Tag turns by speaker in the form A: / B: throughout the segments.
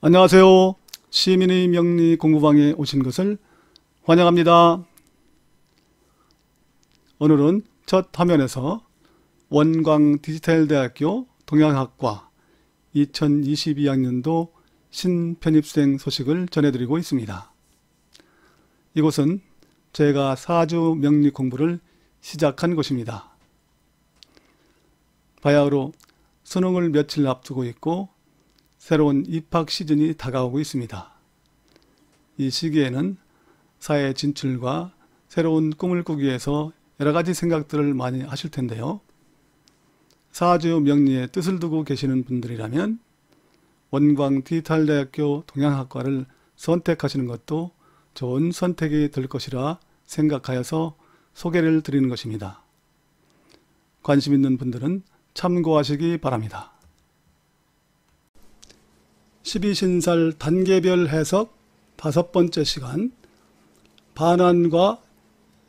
A: 안녕하세요. 시민의 명리 공부방에 오신 것을 환영합니다. 오늘은 첫 화면에서 원광디지털대학교 동양학과 2022학년도 신편입생 소식을 전해드리고 있습니다. 이곳은 제가 4주 명리 공부를 시작한 곳입니다. 바야흐로 수능을 며칠 앞두고 있고 새로운 입학 시즌이 다가오고 있습니다. 이 시기에는 사회 진출과 새로운 꿈을 꾸기 위해서 여러가지 생각들을 많이 하실 텐데요. 4주 명리에 뜻을 두고 계시는 분들이라면 원광디지털대학교 동양학과를 선택하시는 것도 좋은 선택이 될 것이라 생각하여서 소개를 드리는 것입니다. 관심 있는 분들은 참고하시기 바랍니다. 12신살 단계별 해석 5번째 시간, 반환과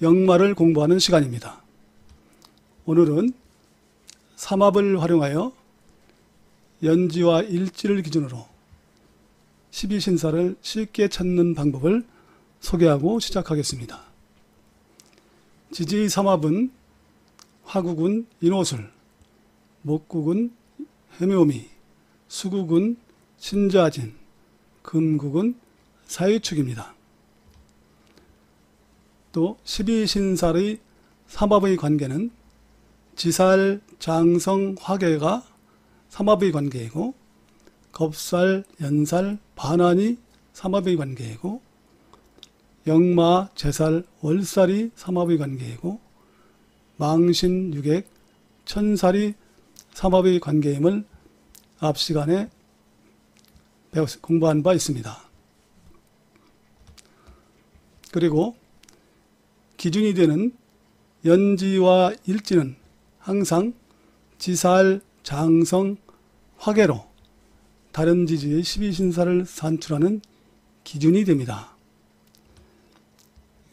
A: 역마를 공부하는 시간입니다. 오늘은 삼합을 활용하여 연지와 일지를 기준으로 12신살을 쉽게 찾는 방법을 소개하고 시작하겠습니다. 지지 삼합은 화국은 인호술, 목국은 해묘미, 수국은 신자진, 금국은 사유축입니다. 또 12신살의 삼합의 관계는 지살, 장성, 화계가 삼합의 관계이고 겁살, 연살, 반환이 삼합의 관계이고 역마, 제살, 월살이 삼합의 관계이고 망신, 유객, 천살이 삼합의 관계임을 앞 시간에 공부한 바 있습니다. 그리고 기준이 되는 연지와 일지는 항상 지살, 장성, 화계로 다른 지지의 12신살을 산출하는 기준이 됩니다.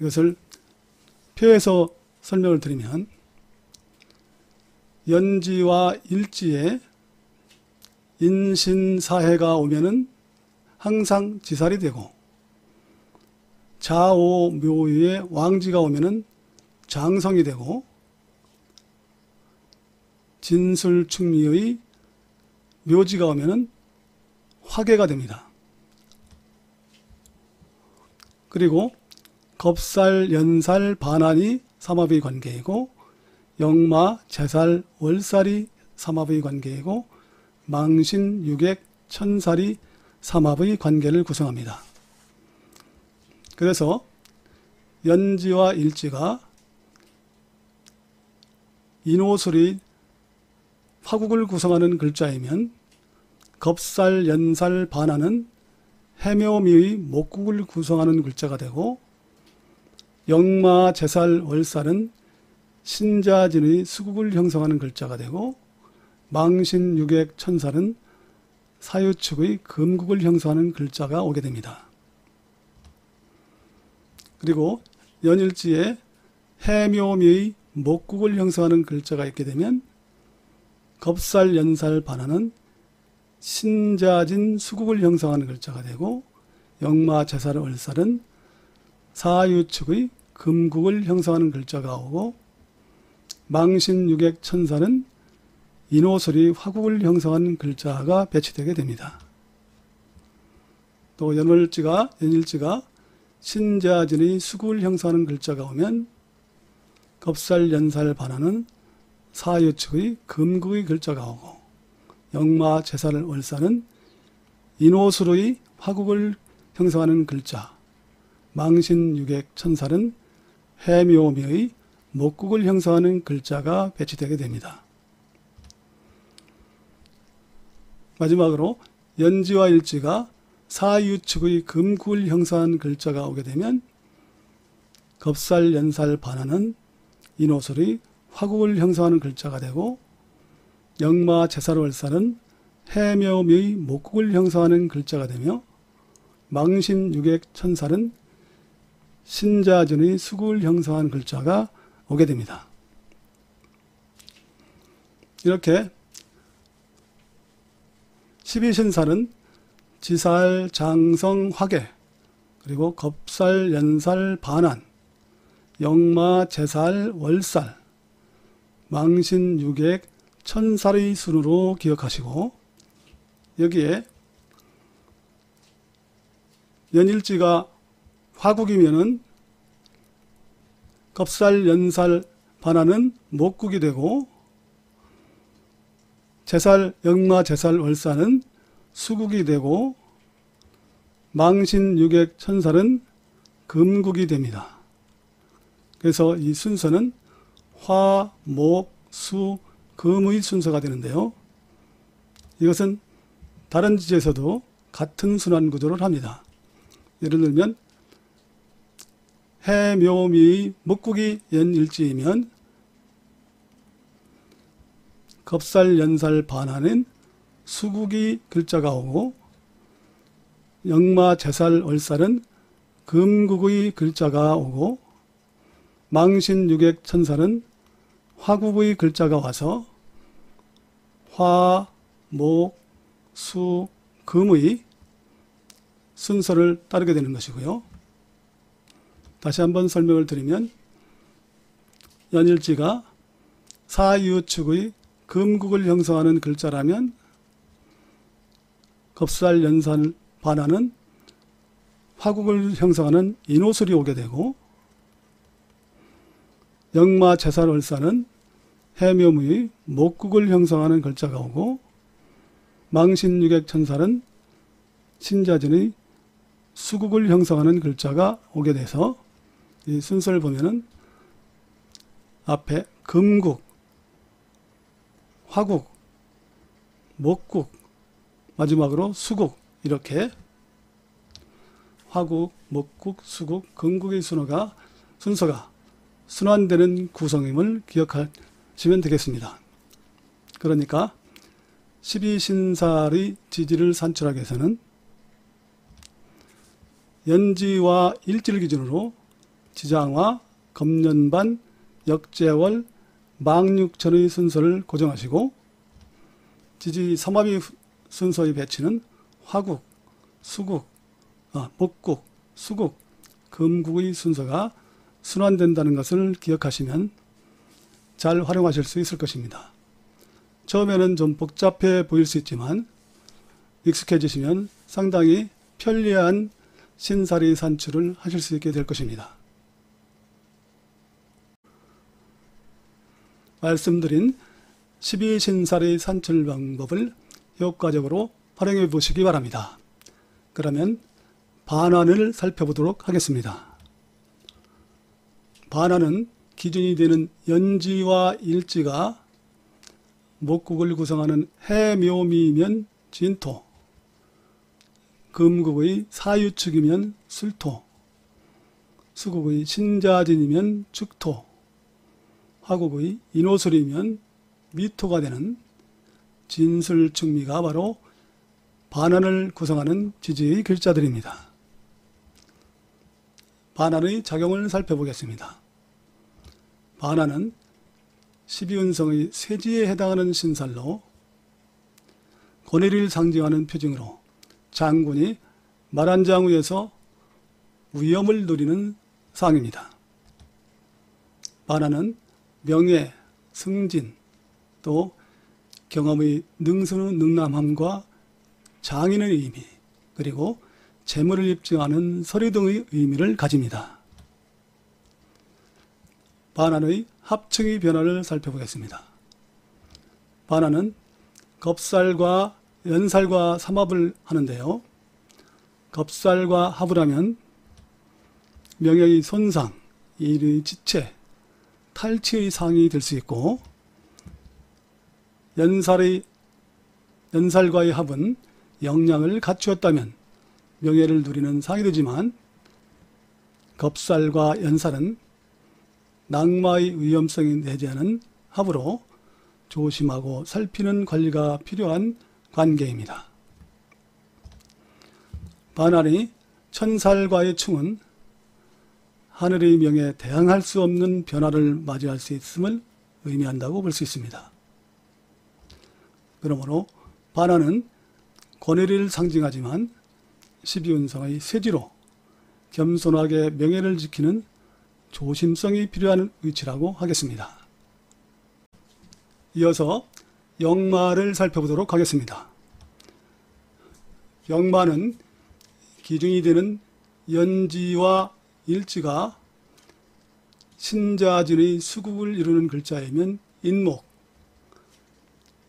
A: 이것을 표에서 설명을 드리면 연지와 일지에 인신사해가 오면은 항상 지살이 되고 자오묘유에 왕지가 오면은 장성이 되고 진술충미의 묘지가 오면은 화계가 됩니다. 그리고 겁살, 연살, 반환이 삼합의 관계이고 역마, 제살, 월살이 삼합의 관계이고 망신, 유객, 천살이 삼합의 관계를 구성합니다. 그래서 연지와 일지가 인호술이 화국을 구성하는 글자이면 겁살, 연살, 반환은 해묘미의 목국을 구성하는 글자가 되고 역마, 제살, 월살은 신자진의 수국을 형성하는 글자가 되고 망신, 유객, 천살은 사유축의 금국을 형성하는 글자가 오게 됩니다. 그리고 연일지에 해묘미의 목국을 형성하는 글자가 있게 되면 겁살, 연살, 반환은 신자진, 수국을 형성하는 글자가 되고 역마, 제살, 월살은 사유축의 금국을 형성하는 글자가 오고 망신, 유객, 천살은 인호술이 화국을 형성하는 글자가 배치되게 됩니다. 또 연일지가 신자진의 수국을 형성하는 글자가 오면 겁살, 연살, 반환은 사유축의 금국의 글자가 오고 역마, 제살, 월살은 인호술의 화국을 형성하는 글자, 망신, 유객, 천살은 해묘미의 목국을 형성하는 글자가 배치되게 됩니다. 마지막으로 연지와 일지가 사유축의 금국을 형성한 글자가 오게 되면 겁살, 연살, 반환은 인호술의 화국을 형성하는 글자가 되고 역마, 제살, 월살은 해묘미의 목국을 형성하는 글자가 되며 망신, 유객, 천살은 신자진의 수국을 형성한 글자가 오게 됩니다. 이렇게 12신살은 지살, 장성, 화계, 그리고 겁살, 연살, 반환, 역마, 제살, 월살, 망신, 유객, 천살의 순으로 기억하시고, 여기에 연일지가 화국이면은 겁살, 연살, 반환은 목국이 되고, 제살, 역마, 제살, 월살은 수국이 되고, 망신, 유객, 천살은 금국이 됩니다. 그래서 이 순서는 화, 목, 수, 금의 순서가 되는데요. 이것은 다른 지지에서도 같은 순환 구조를 합니다. 예를 들면 해, 묘, 미, 목국이 연일지이면 겁살, 연살, 반환은 수국이 글자가 오고, 역마, 제살, 월살은 금국의 글자가 오고, 망신, 유객, 천살은 화국의 글자가 와서 화, 목, 수, 금의 순서를 따르게 되는 것이고요. 다시 한번 설명을 드리면, 연일지가 사유축의 금국을 형성하는 글자라면 겁살, 연살, 반환은 화국을 형성하는 인호술이 오게 되고, 역마, 제살, 월살은 해묘의 목국을 형성하는 글자가 오고, 망신, 유객, 천살은 신자진의 수국을 형성하는 글자가 오게 돼서 이 순서를 보면은 앞에 금국, 화국, 목국, 마지막으로 수국, 이렇게 화국, 목국, 수국, 금국의 순서가 순환되는 구성임을 기억하시면 되겠습니다. 그러니까 12신살의 지지를 산출하기 위해서는 연지와 일지를 기준으로 지장화, 겁년반, 역재월, 망육천의 순서를 고정하시고, 지지 삼합의 순서의 배치는 화국, 수국, 목국, 수국, 금국의 순서가 순환된다는 것을 기억하시면 잘 활용하실 수 있을 것입니다. 처음에는 좀 복잡해 보일 수 있지만 익숙해지시면 상당히 편리한 신살의 산출을 하실 수 있게 될 것입니다. 말씀드린 12신살의 산출 방법을 효과적으로 활용해 보시기 바랍니다. 그러면 반환을 살펴보도록 하겠습니다. 반환은 기준이 되는 연지와 일지가 목국을 구성하는 해묘미면 진토, 금국의 사유축이면 술토, 수국의 신자진이면 축토, 화국의 인호술이면 미토가 되는 진술축미가 바로 반환을 구성하는 지지의 글자들입니다. 반환의 작용을 살펴보겠습니다. 반환은 12운성의 세지에 해당하는 신살로 권위를 상징하는 표징으로 장군이 말한장 위에서 위엄을 누리는 상입니다. 반환은 명예, 승진, 또 경험의 능수능남함과 장인의 의미, 그리고 재물을 입증하는 서류 등의 의미를 가집니다. 반환의 합층의 변화를 살펴보겠습니다. 반환은 겁살과 연살과 삼합을 하는데요. 겁살과 합을 하면 명예의 손상, 일의 지체, 탈취의 상이 될 수 있고, 연살과의 합은 역량을 갖추었다면 명예를 누리는 상이 되지만, 겁살과 연살은 낙마의 위험성이 내재하는 합으로 조심하고 살피는 관리가 필요한 관계입니다. 반환이 천살과의 충은 하늘의 명에 대항할 수 없는 변화를 맞이할 수 있음을 의미한다고 볼 수 있습니다. 그러므로 반환은 권위를 상징하지만 12운성의 쇠지로 겸손하게 명예를 지키는 조심성이 필요한 위치라고 하겠습니다. 이어서 역마를 살펴보도록 하겠습니다. 역마는 기준이 되는 연지와 일지가 신자진의 수국을 이루는 글자이면 인목,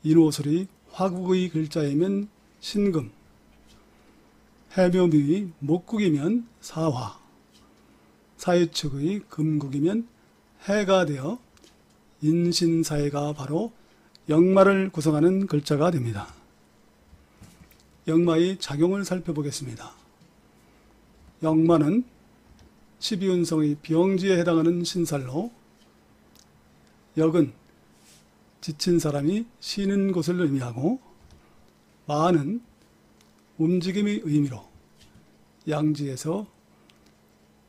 A: 인호설이 화국의 글자이면 신금, 해묘의 목국이면 사화, 사유축의 금국이면 해가 되어 인신사해가 바로 역마를 구성하는 글자가 됩니다. 역마의 작용을 살펴보겠습니다. 역마는 12운성의 병지에 해당하는 신살로, 역은 지친 사람이 쉬는 곳을 의미하고, 마는 움직임의 의미로 양지에서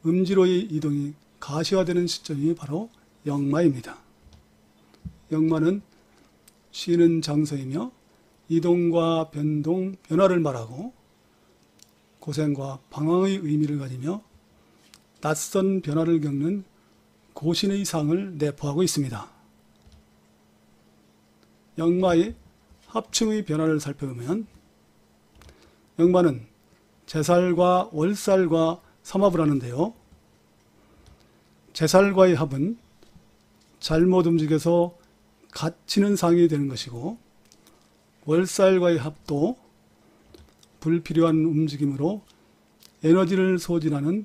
A: 음지로의 이동이 가시화되는 시점이 바로 역마입니다. 역마는 쉬는 장소이며 이동과 변동, 변화를 말하고 고생과 방황의 의미를 가지며 낯선 변화를 겪는 고신의 상을 내포하고 있습니다. 역마의 합층의 변화를 살펴보면 역마는 제살과 월살과 삼합을 하는데요. 제살과의 합은 잘못 움직여서 갇히는 상이 되는 것이고, 월살과의 합도 불필요한 움직임으로 에너지를 소진하는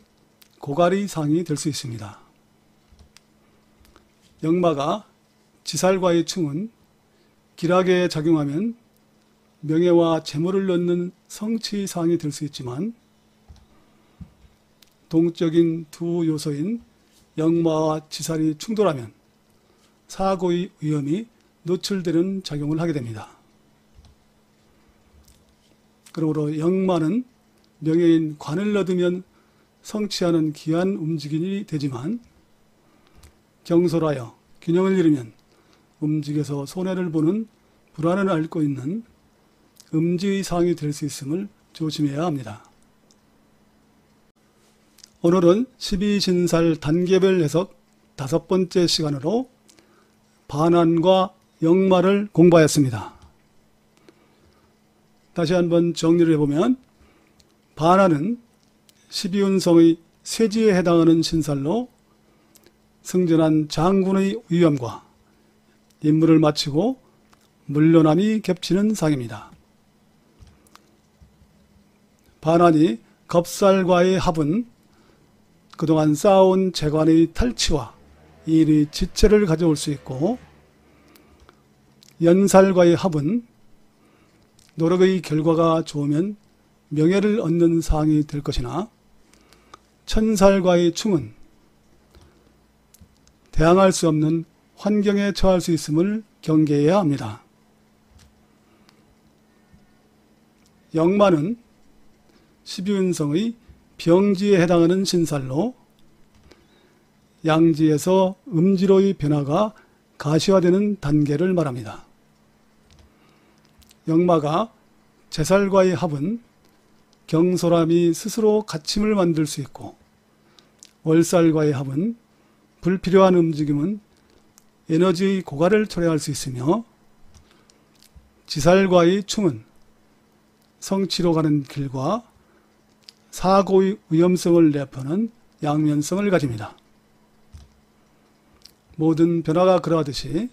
A: 고갈의 상이 될 수 있습니다. 역마가 지살과의 충은 길하게 작용하면 명예와 재물을 얻는 성취의 상이 될 수 있지만, 동적인 두 요소인 역마와 지살이 충돌하면 사고의 위험이 노출되는 작용을 하게 됩니다. 그러므로 역마는 명예인 관을 얻으면 성취하는 귀한 움직임이 되지만, 경솔하여 균형을 잃으면 움직여서 손해를 보는 불안을 앓고 있는 음지의 상이 될 수 있음을 조심해야 합니다. 오늘은 12신살 단계별 해석 5번째 시간으로 반환과 역마를 공부하였습니다. 다시 한번 정리를 해보면, 반환은 12운성의 쇠지에 해당하는 신살로 승전한 장군의 위엄과 임무를 마치고 물러남이 겹치는 상입니다. 반환이 겁살과의 합은 그동안 쌓아온 재관의 탈취와 일의 지체를 가져올 수 있고, 연살과의 합은 노력의 결과가 좋으면 명예를 얻는 상이 될 것이나, 천살과의 충은 대항할 수 없는 환경에 처할 수 있음을 경계해야 합니다. 역마는 12운성의 병지에 해당하는 신살로 양지에서 음지로의 변화가 가시화되는 단계를 말합니다. 역마가 제살과의 합은 경솔함이 스스로 갇힘을 만들 수 있고, 월살과의 합은 불필요한 움직임은 에너지의 고갈을 초래할 수 있으며, 지살과의 충은 성취로 가는 길과 사고의 위험성을 내포하는 양면성을 가집니다. 모든 변화가 그러하듯이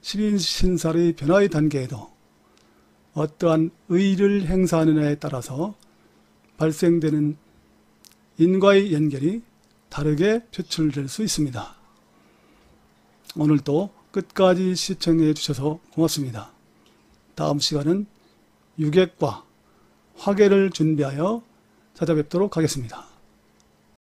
A: 12신살의 변화의 단계에도 어떠한 의의를 행사하느냐에 따라서 발생되는 인과의 연결이 다르게 표출될 수 있습니다. 오늘도 끝까지 시청해 주셔서 고맙습니다. 다음 시간은 유객과 화계를 준비하여 찾아뵙도록 하겠습니다.